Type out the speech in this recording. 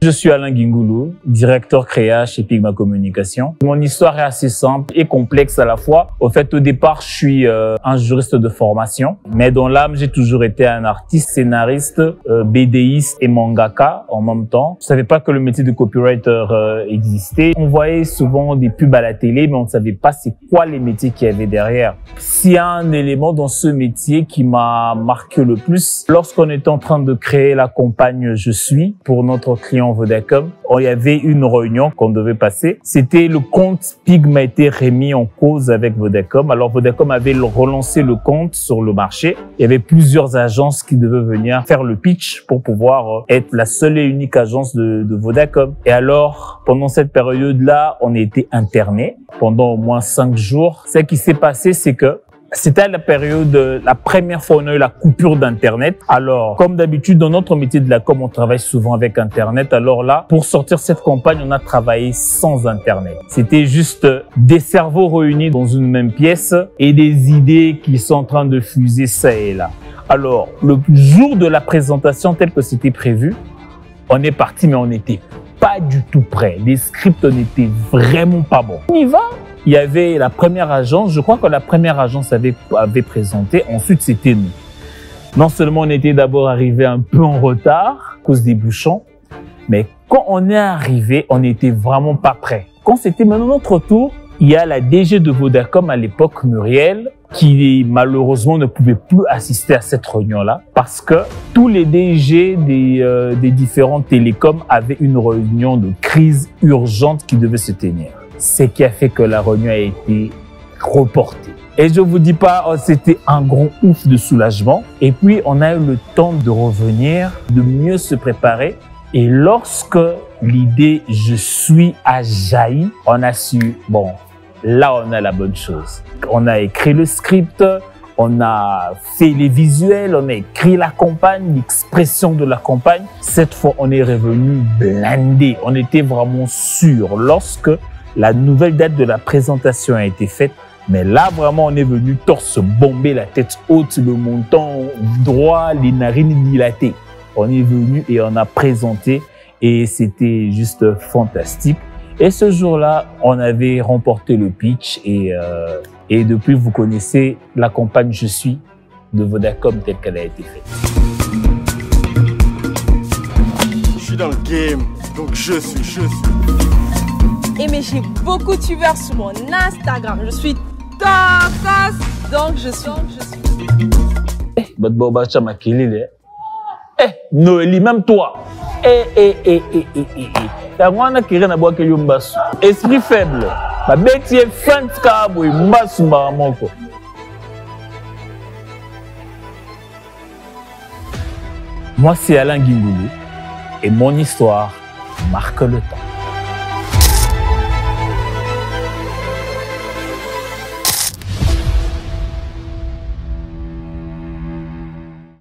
Je suis Alain Guingoulou, directeur créa chez Pigma Communication. Mon histoire est assez simple et complexe à la fois. Au fait, au départ, je suis un juriste de formation, mais dans l'âme, j'ai toujours été un artiste, scénariste, BDiste et mangaka en même temps. Je savais pas que le métier de copywriter existait. On voyait souvent des pubs à la télé, mais on ne savait pas c'est quoi les métiers qu'il y avait derrière. S'il y a un élément dans ce métier qui m'a marqué le plus, lorsqu'on était en train de créer la campagne Je suis pour notre client Vodacom, il y avait une réunion qu'on devait passer. C'était le compte Pigma a été remis en cause avec Vodacom. Alors Vodacom avait relancé le compte sur le marché. Il y avait plusieurs agences qui devaient venir faire le pitch pour pouvoir être la seule et unique agence de Vodacom. Et alors, pendant cette période-là, on a été internés pendant au moins 5 jours. Ce qui s'est passé, c'est que c'était la période, la première fois où on a eu la coupure d'Internet. Alors, comme d'habitude, dans notre métier de la com, on travaille souvent avec Internet. Alors là, pour sortir cette campagne, on a travaillé sans Internet. C'était juste des cerveaux réunis dans une même pièce et des idées qui sont en train de fuser ça et là. Alors, le jour de la présentation, tel que c'était prévu, on est parti, mais on n'était pas du tout prêt. Les scripts n'étaient vraiment pas bons. On y va. Il y avait la première agence, je crois que la première agence avait présenté, ensuite c'était nous. Non seulement on était d'abord arrivé un peu en retard à cause des bouchons, mais quand on est arrivé, on n'était vraiment pas prêt. Quand c'était maintenant notre tour, il y a la DG de Vodacom à l'époque, Muriel, qui malheureusement ne pouvait plus assister à cette réunion-là parce que tous les DG des différents télécoms avaient une réunion de crise urgente qui devait se tenir. Ce qui a fait que la réunion a été reportée. Et je vous dis pas, c'était un grand ouf de soulagement. Et puis, on a eu le temps de revenir, de mieux se préparer. Et lorsque l'idée « Je suis » a jailli, on a su, bon, là, on a la bonne chose. On a écrit le script, on a fait les visuels, on a écrit la campagne, l'expression de la campagne. Cette fois, on est revenu blindé. On était vraiment sûr lorsque la nouvelle date de la présentation a été faite, mais là, vraiment, on est venu torse bombé, la tête haute, le menton droit, les narines dilatées. On est venu et on a présenté et c'était juste fantastique. Et ce jour-là, on avait remporté le pitch et depuis, vous connaissez la campagne Je suis de Vodacom telle qu'elle a été faite. Je suis dans le game, donc je suis. Et mais j'ai beaucoup de suiveurs sur mon Instagram. Je suis top, donc je suis. Noélie, même toi. Esprit faible. Moi, c'est Alain Guingoulou et mon histoire marque le temps.